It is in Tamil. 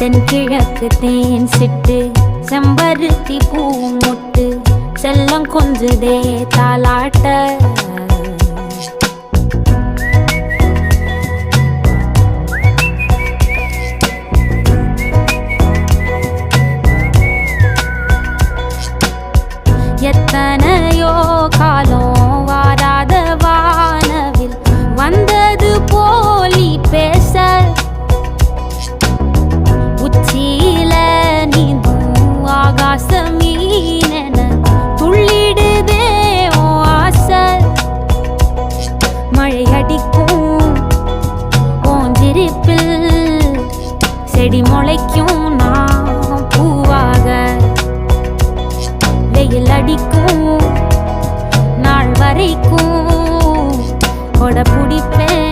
தென்கிழக்கு தேன் சிட்டு செம்பருத்தி பூ முட்டு செல்லம் கொஞ்சுதே தாலாட்ட எத்தனையோ காலம் வாராத வானவில் வந்தது போலி பேச உச்சியில நீந்தும் ஆகாச மீனென துள்ளிடுதே ஓ ஆசை மழை அடிக்கும் ஓஞ்சிருப்பில் செடி முளைக்கும் நான் பூவாக வெயில் அடிக்கும் நாள் வரைக்கும் கொடை பிடிப்பேன்